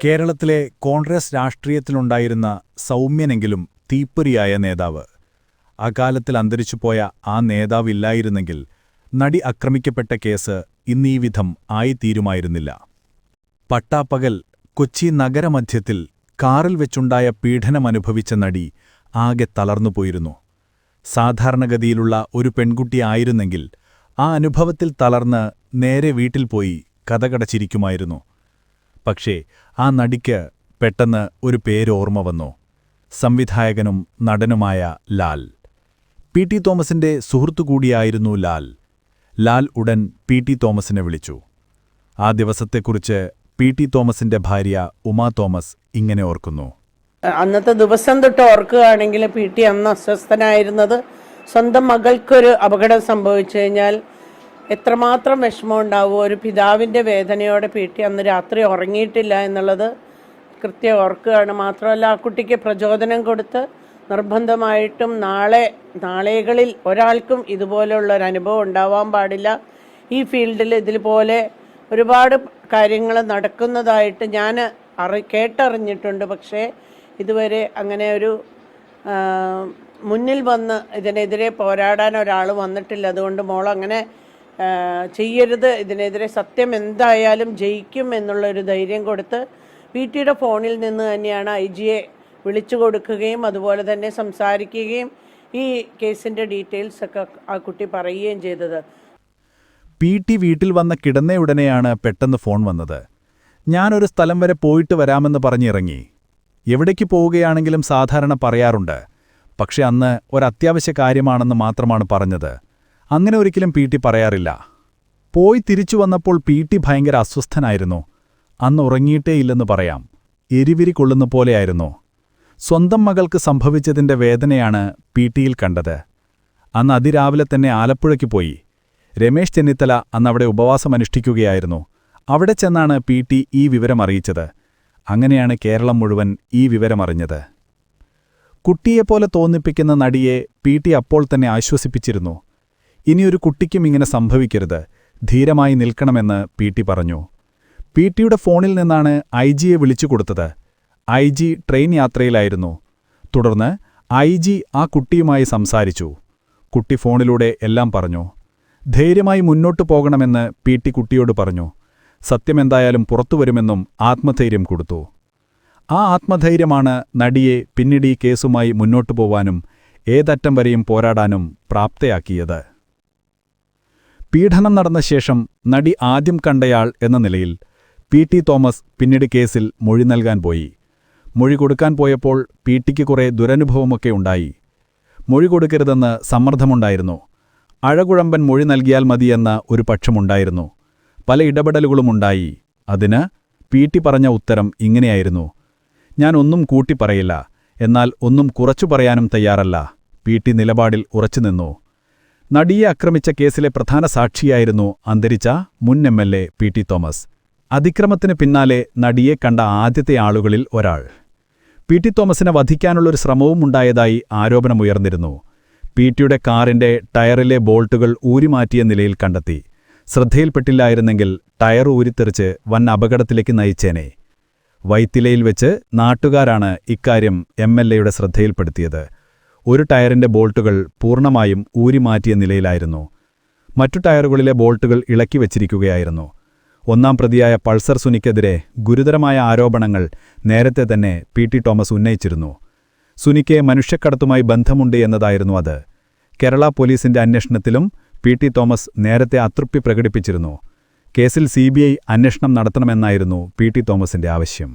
കേരളത്തിലെ കോൺഗ്രസ് രാഷ്ട്രീയത്തിലുണ്ടായിരുന്ന സൗമ്യനെങ്കിലും തീപ്പൊരിയായ നേതാവ്. അകാലത്തിൽ അന്തരിച്ചുപോയ ആ നേതാവില്ലായിരുന്നെങ്കിൽ നടി ആക്രമിക്കപ്പെട്ട കേസ് ഇന്നീ വിധം ആയിത്തീരുമായിരുന്നില്ല. പട്ടാപ്പകൽ കൊച്ചി നഗരമധ്യത്തിൽ കാറിൽ വെച്ചുണ്ടായ പീഡനമനുഭവിച്ച നടി ആകെ തളർന്നുപോയിരുന്നു. സാധാരണഗതിയിലുള്ള ഒരു പെൺകുട്ടിയായിരുന്നെങ്കിൽ ആ അനുഭവത്തിൽ തളർന്ന് നേരെ വീട്ടിൽ പോയി കതകടച്ചിരിക്കുമായിരുന്നു. പക്ഷേ ആ നടിക്ക് പെട്ടെന്ന് ഒരു പേരോർമ്മ വന്നു. സംവിധായകനും നടനുമായ ലാൽ. പി.ടി. തോമസിന്റെ സുഹൃത്തുകൂടിയായിരുന്നു ലാൽ. ലാൽ ഉടൻ പി.ടി. തോമസിനെ വിളിച്ചു. ആ ദിവസത്തെക്കുറിച്ച് പി.ടി. തോമസിന്റെ ഭാര്യ ഉമാ തോമസ് ഇങ്ങനെ ഓർക്കുന്നു. അന്നത്തെ ദിവസം തൊട്ട് ഓർക്കുകയാണെങ്കിൽ പി.ടി. അന്ന് അസ്വസ്ഥനായിരുന്നത് സ്വന്തം മകൾക്കൊരു അപകടം സംഭവിച്ചു കഴിഞ്ഞാൽ എത്രമാത്രം വിഷമം ഉണ്ടാവുമോ. ഒരു പിതാവിൻ്റെ വേദനയോടെ പി.ടി. അന്ന് രാത്രി ഉറങ്ങിയിട്ടില്ല എന്നുള്ളത് കൃത്യം ഓർക്കുകയാണ്. മാത്രമല്ല ആ കുട്ടിക്ക് പ്രചോദനം കൊടുത്ത് നിർബന്ധമായിട്ടും നാളെകളിൽ ഒരാൾക്കും ഇതുപോലെയുള്ളൊരനുഭവം ഉണ്ടാവാൻ പാടില്ല. ഈ ഫീൽഡിൽ ഇതിൽപോലെ ഒരുപാട് കാര്യങ്ങൾ നടക്കുന്നതായിട്ട് ഞാൻ കേട്ടറിഞ്ഞിട്ടുണ്ട്. പക്ഷേ ഇതുവരെ അങ്ങനെ ഒരു മുന്നിൽ വന്ന് ഇതിനെതിരെ പോരാടാൻ ഒരാൾ വന്നിട്ടില്ല. അതുകൊണ്ട് മോളങ്ങനെ ചെയ്യരുത്, ഇതിനെതിരെ സത്യം എന്തായാലും ജയിക്കും എന്നുള്ളൊരു ധൈര്യം കൊടുത്ത് പി.ടിയുടെ ഫോണിൽ നിന്ന് തന്നെയാണ് ഐ.ജിയെ വിളിച്ചു കൊടുക്കുകയും അതുപോലെ തന്നെ സംസാരിക്കുകയും ഈ കേസിൻ്റെ ഡീറ്റെയിൽസൊക്കെ ആ കുട്ടി പറയുകയും ചെയ്തത്. പി.ടി. വീട്ടിൽ വന്ന കിടന്നയുടനെയാണ് പെട്ടെന്ന് ഫോൺ വന്നത്. ഞാനൊരു സ്ഥലം വരെ പോയിട്ട് വരാമെന്ന് പറഞ്ഞിറങ്ങി. എവിടേക്ക് പോവുകയാണെങ്കിലും സാധാരണ പറയാറുണ്ട്. പക്ഷെ അന്ന് ഒരത്യാവശ്യ കാര്യമാണെന്ന് മാത്രമാണ് പറഞ്ഞത്. അങ്ങനെ ഒരിക്കലും പി.ടി. പറയാറില്ല. പോയി തിരിച്ചു വന്നപ്പോൾ പി.ടി. ഭയങ്കര അസ്വസ്ഥനായിരുന്നു. അന്ന് ഉറങ്ങിയിട്ടേയില്ലെന്ന് പറയാം. എരിവിരി കൊള്ളുന്ന പോലെയായിരുന്നു. സ്വന്തം മകൾക്ക് സംഭവിച്ചതിന്റെ വേദനയാണ് പി.ടിയിൽ കണ്ടത്. അന്ന് അതിരാവിലെ തന്നെ ആലപ്പുഴയ്ക്ക് പോയി. രമേശ് ചെന്നിത്തല അന്നവിടെ ഉപവാസമനുഷ്ഠിക്കുകയായിരുന്നു. അവിടെ ചെന്നാണ് പി.ടി. ഈ വിവരമറിയിച്ചത്. അങ്ങനെയാണ് കേരളം മുഴുവൻ ഈ വിവരമറിഞ്ഞത്. കുട്ടിയെപ്പോലെ തോന്നിപ്പിക്കുന്ന നടിയെ പി.ടി. അപ്പോൾ തന്നെ ആശ്വസിപ്പിച്ചിരുന്നു. ഇനിയൊരു കുട്ടിക്കും ഇങ്ങനെ സംഭവിക്കരുത്, ധീരമായി നിൽക്കണമെന്ന് പി.ടി. പറഞ്ഞു. പി.ടിയുടെ ഫോണിൽ നിന്നാണ് ഐ.ജിയെ വിളിച്ചു കൊടുത്തത്. ഐ.ജി ട്രെയിൻ യാത്രയിലായിരുന്നു. തുടർന്ന് ഐ.ജി ആ കുട്ടിയുമായി സംസാരിച്ചു. കുട്ടി ഫോണിലൂടെ എല്ലാം പറഞ്ഞു. ധൈര്യമായി മുന്നോട്ടു പോകണമെന്ന് പി.ടി. കുട്ടിയോട് പറഞ്ഞു. സത്യമെന്തായാലും പുറത്തുവരുമെന്നും ആത്മധൈര്യം കൊടുത്തു. ആ ആത്മധൈര്യമാണ് നടിയെ പിന്നീട് ഈ കേസുമായി മുന്നോട്ടു പോവാനും ഏതറ്റം വരെയും പോരാടാനും പ്രാപ്തയാക്കിയത്. പീഡനം നടന്ന ശേഷം നടി ആദ്യം കണ്ടയാൾ എന്ന നിലയിൽ പി.ടി. തോമസ് പിന്നീട് കേസിൽ മൊഴി നൽകാൻ പോയി. മൊഴി കൊടുക്കാൻ പോയപ്പോൾ പി.ടിക്ക് കുറേ ദുരനുഭവമൊക്കെ ഉണ്ടായി. മൊഴി കൊടുക്കരുതെന്ന് സമ്മർദ്ദമുണ്ടായിരുന്നു. അഴകുഴമ്പൻ മൊഴി നൽകിയാൽ മതിയെന്ന ഒരു പക്ഷമുണ്ടായിരുന്നു. പല ഇടപെടലുകളുമുണ്ടായി. അതിന് പി.ടി. പറഞ്ഞ ഉത്തരം ഇങ്ങനെയായിരുന്നു: ഞാൻ ഒന്നും കൂട്ടിപ്പറയില്ല, എന്നാൽ ഒന്നും കുറച്ചു പറയാനും തയ്യാറല്ല. പി.ടി. നിലപാടിൽ ഉറച്ചുനിന്നു. നടിയെ ആക്രമിച്ച കേസിലെ പ്രധാന സാക്ഷിയായിരുന്നു അന്തരിച്ച മുൻ എം.എൽ.എ. പി.ടി. തോമസ്. അതിക്രമത്തിന് പിന്നാലെ നടിയെ കണ്ട ആദ്യത്തെ ആളുകളിൽ ഒരാൾ. പി.ടി. തോമസിനെ വധിക്കാനുള്ളൊരു ശ്രമവും ഉണ്ടായതായി ആരോപണമുയർന്നിരുന്നു. പി.ടിയുടെ കാറിന്റെ ടയറിലെ ബോൾട്ടുകൾ ഊരിമാറ്റിയ നിലയിൽ കണ്ടെത്തി. ശ്രദ്ധയിൽപ്പെട്ടില്ലായിരുന്നെങ്കിൽ ടയർ ഊരിത്തെറിച്ച് വൻ അപകടത്തിലേക്ക് നയിച്ചേനെ. വൈത്തിലയിൽ വെച്ച് നാട്ടുകാരാണ് ഇക്കാര്യം എം.എൽ.എയുടെ ശ്രദ്ധയിൽപ്പെടുത്തിയത്. ഒരു ടയറിന്റെ ബോൾട്ടുകൾ പൂർണ്ണമായും ഊരിമാറ്റിയ നിലയിലായിരുന്നു. മറ്റു ടയറുകളിലെ ബോൾട്ടുകൾ ഇളക്കി വച്ചിരിക്കുകയായിരുന്നു. ഒന്നാം പ്രതിയായ പൾസർ സുനിക്കെതിരെ ഗുരുതരമായ ആരോപണങ്ങൾ നേരത്തെ തന്നെ പി.ടി. തോമസ് ഉന്നയിച്ചിരുന്നു. സുനിക്ക് മനുഷ്യക്കടത്തുമായി ബന്ധമുണ്ട് എന്നതായിരുന്നു അത്. കേരള പോലീസിന്റെ അന്വേഷണത്തിലും പി.ടി. തോമസ് നേരത്തെ അതൃപ്തി പ്രകടിപ്പിച്ചിരുന്നു. കേസിൽ CBI അന്വേഷണം നടത്തണമെന്നായിരുന്നു പി.ടി. തോമസിന്റെ ആവശ്യം.